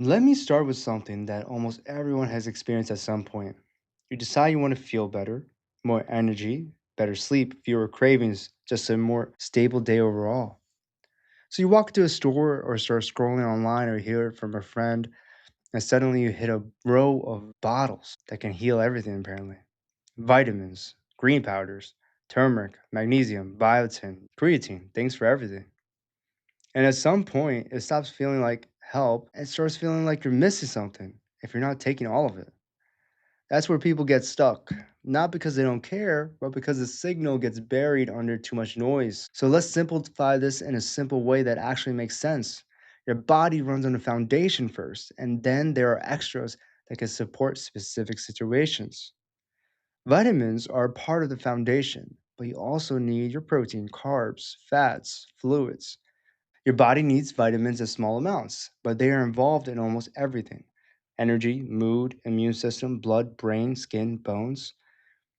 Let me start with something that almost everyone has experienced at some point. You decide you want to feel better, more energy, better sleep, fewer cravings, just a more stable day overall. So you walk to a store or start scrolling online or hear it from a friend, and suddenly you hit a row of bottles that can heal everything, apparently. Vitamins, green powders, turmeric, magnesium, biotin, creatine, things for everything. And at some point, it stops feeling like help and starts feeling like you're missing something if you're not taking all of it. That's where people get stuck, not because they don't care, but because the signal gets buried under too much noise. So let's simplify this in a simple way that actually makes sense. Your body runs on a foundation first, and then there are extras that can support specific situations. Vitamins are part of the foundation, but you also need your protein, carbs, fats, fluids. Your body needs vitamins in small amounts, but they are involved in almost everything: energy, mood, immune system, blood, brain, skin, bones.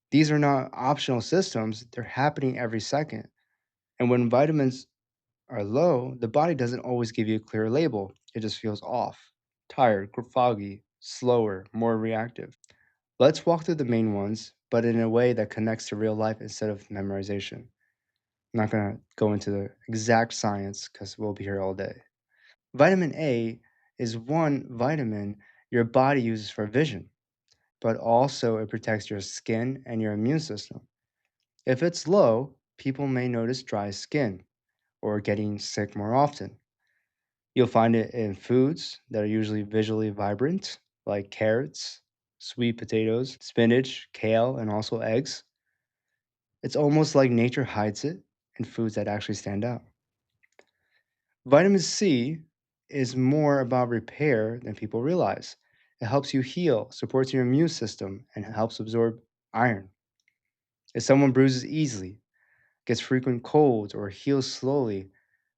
These are not optional systems, they're happening every second. And when vitamins are low, the body doesn't always give you a clear label. It just feels off, tired, foggy, slower, more reactive. Let's walk through the main ones, but in a way that connects to real life instead of memorization. I'm not going to go into the exact science because we'll be here all day. Vitamin A is one vitamin your body uses for vision, but also it protects your skin and your immune system. If it's low, people may notice dry skin or getting sick more often. You'll find it in foods that are usually visually vibrant, like carrots, sweet potatoes, spinach, kale, and also eggs. It's almost like nature hides it in foods that actually stand out. Vitamin C is more about repair than people realize. It helps you heal, supports your immune system, and helps absorb iron. If someone bruises easily, gets frequent colds, or heals slowly,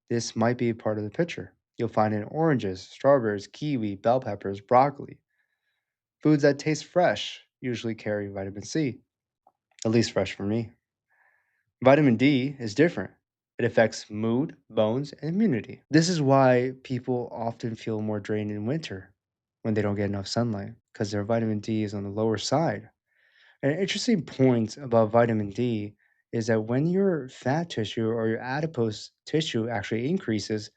this might be a part of the picture. You'll find it in oranges, strawberries, kiwi, bell peppers, broccoli. Foods that taste fresh usually carry vitamin C, at least fresh for me. Vitamin D is different. It affects mood, bones, and immunity. This is why people often feel more drained in winter when they don't get enough sunlight because their vitamin D is on the lower side. An interesting point about vitamin D is that when your fat tissue or your adipose tissue actually increases,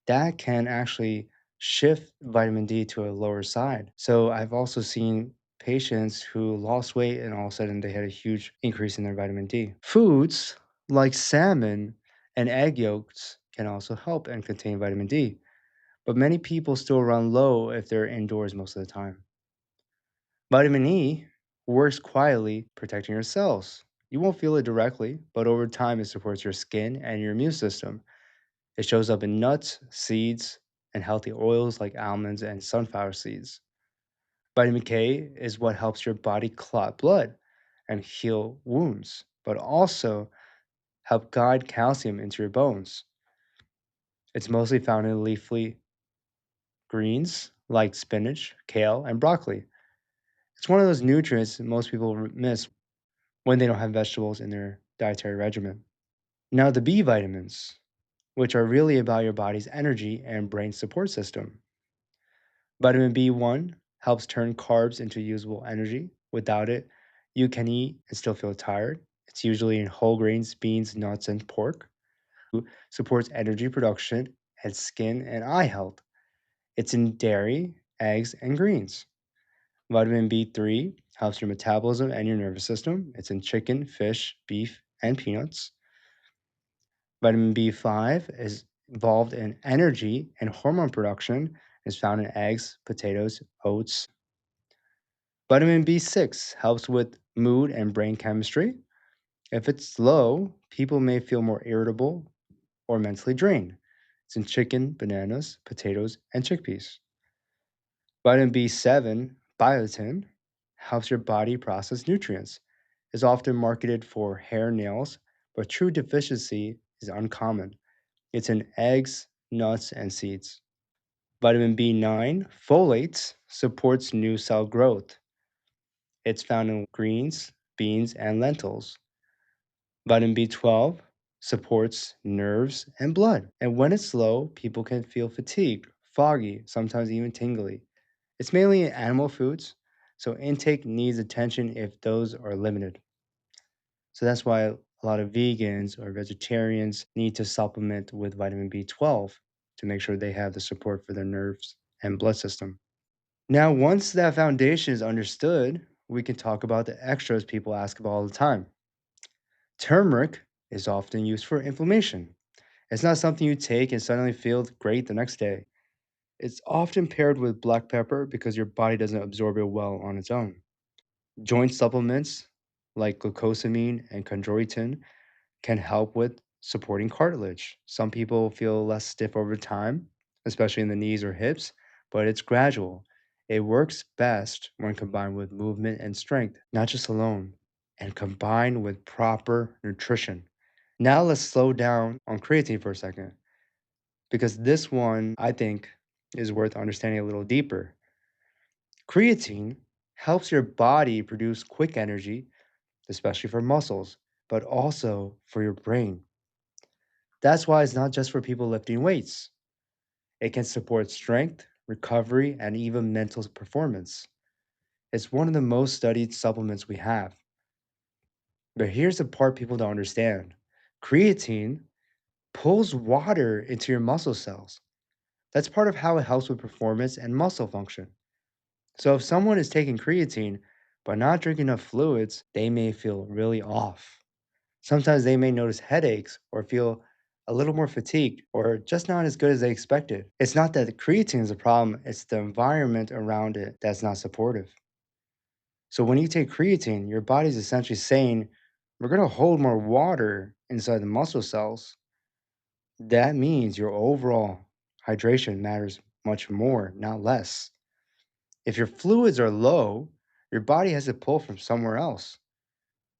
that can actually shift vitamin D to a lower side. So I've also seen patients who lost weight and all of a sudden they had a huge increase in their vitamin D. Foods like salmon and egg yolks can also help and contain vitamin D, but many people still run low if they're indoors most of the time. Vitamin E works quietly, protecting your cells. You won't feel it directly, but over time, it supports your skin and your immune system. It shows up in nuts, seeds, and healthy oils like almonds and sunflower seeds. Vitamin K is what helps your body clot blood and heal wounds, but also help guide calcium into your bones. It's mostly found in leafy greens like spinach, kale, and broccoli. It's one of those nutrients that most people miss when they don't have vegetables in their dietary regimen. Now, the B vitamins, which are really about your body's energy and brain support system. Vitamin B1 helps turn carbs into usable energy. Without it, you can eat and still feel tired. It's usually in whole grains, beans, nuts, and pork. Supports energy production and skin and eye health. It's in dairy, eggs, and greens. Vitamin B3 helps your metabolism and your nervous system. It's in chicken, fish, beef, and peanuts. Vitamin B5 is involved in energy and hormone production, is found in eggs, potatoes, oats. Vitamin B6 helps with mood and brain chemistry. If it's low, people may feel more irritable or mentally drained. It's in chicken, bananas, potatoes, and chickpeas. Vitamin B7, biotin, helps your body process nutrients. Is often marketed for hair, nails, but true deficiency is uncommon. It's in eggs, nuts, and seeds. Vitamin B9, folate, supports new cell growth. It's found in greens, beans, and lentils. Vitamin B12 supports nerves and blood. And when it's low, people can feel fatigued, foggy, sometimes even tingly. It's mainly in animal foods, so intake needs attention if those are limited. So that's why a lot of vegans or vegetarians need to supplement with vitamin B12 to make sure they have the support for their nerves and blood system. Now, once that foundation is understood, we can talk about the extras people ask about all the time. Turmeric is often used for inflammation. It's not something you take and suddenly feel great the next day. It's often paired with black pepper because your body doesn't absorb it well on its own. Joint supplements like glucosamine and chondroitin can help with supporting cartilage. Some people feel less stiff over time, especially in the knees or hips, but it's gradual. It works best when combined with movement and strength, not just alone, and combined with proper nutrition. Now let's slow down on creatine for a second, because this one I think is worth understanding a little deeper. Creatine helps your body produce quick energy, especially for muscles, but also for your brain. That's why it's not just for people lifting weights. It can support strength, recovery, and even mental performance. It's one of the most studied supplements we have. But here's the part people don't understand: creatine pulls water into your muscle cells. That's part of how it helps with performance and muscle function. So if someone is taking creatine but not drinking enough fluids, they may feel really off. Sometimes they may notice headaches or feel a little more fatigued or just not as good as they expected. It's not that the creatine is a problem, it's the environment around it that's not supportive. So when you take creatine, your body's essentially saying, we're going to hold more water inside the muscle cells. That means your overall hydration matters much more, not less. If your fluids are low, your body has to pull from somewhere else,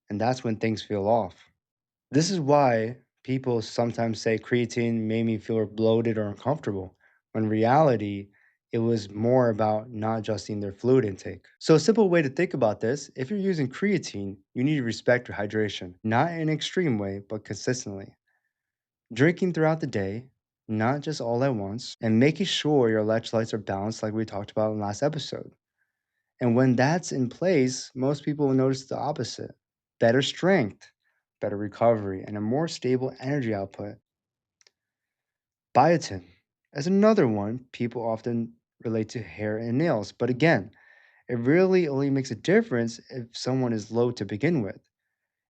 and that's when things feel off. This is why people sometimes say creatine made me feel bloated or uncomfortable, when in reality, it was more about not adjusting their fluid intake. So, a simple way to think about this: if you're using creatine, you need to respect your hydration, not in an extreme way, but consistently. Drinking throughout the day, not just all at once, and making sure your electrolytes are balanced, like we talked about in the last episode. And when that's in place, most people will notice the opposite: better strength, better recovery, and a more stable energy output. Biotin is another one people often relate to hair and nails, but again, it really only makes a difference if someone is low to begin with.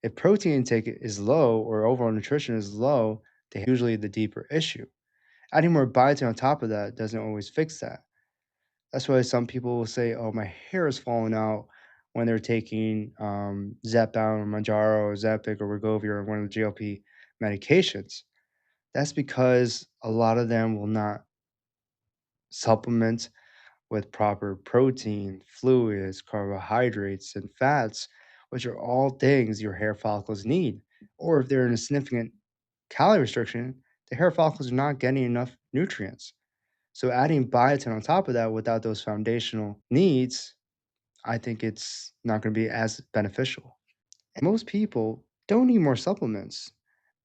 If protein intake is low or overall nutrition is low, they usually the deeper issue. Adding more biotin on top of that doesn't always fix that. That's why some people will say, "Oh, my hair is falling out," when they're taking Zepbound or Manjaro or Zepic or Wegovy or one of the GLP medications. That's because a lot of them will not supplement with proper protein, fluids, carbohydrates, and fats, which are all things your hair follicles need. Or if they're in a significant calorie restriction, the hair follicles are not getting enough nutrients. So adding biotin on top of that without those foundational needs, I think it's not going to be as beneficial. And most people don't need more supplements.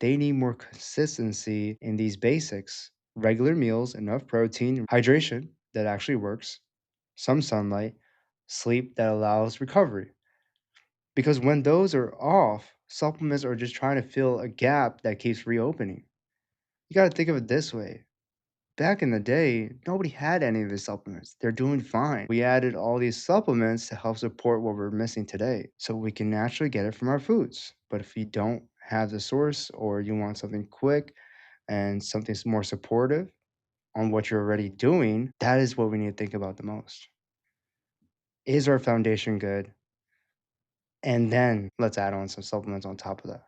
They need more consistency in these basics: regular meals, enough protein, hydration that actually works, some sunlight, sleep that allows recovery. Because when those are off, supplements are just trying to fill a gap that keeps reopening. You got to think of it this way: back in the day, nobody had any of these supplements. They're doing fine. We added all these supplements to help support what we're missing today, so we can naturally get it from our foods. But if you don't have the source, or you want something quick and something more supportive on what you're already doing, that is what we need to think about the most. Is our foundation good? And then let's add on some supplements on top of that.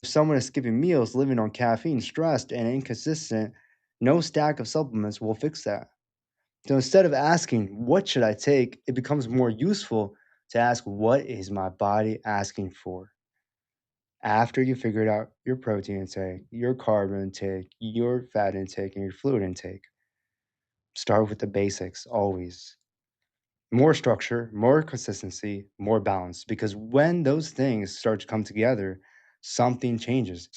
If someone is skipping meals, living on caffeine, stressed, and inconsistent, no stack of supplements will fix that. So instead of asking, what should I take? It becomes more useful to ask, what is my body asking for? After you figured out your protein intake, your carb intake, your fat intake, and your fluid intake, start with the basics always. More structure, more consistency, more balance. Because when those things start to come together, something changes.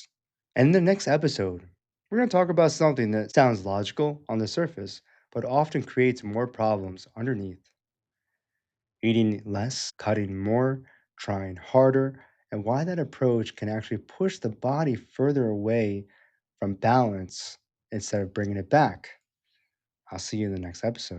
And in the next episode, we're going to talk about something that sounds logical on the surface, but often creates more problems underneath. Eating less, cutting more, trying harder, and why that approach can actually push the body further away from balance instead of bringing it back. I'll see you in the next episode.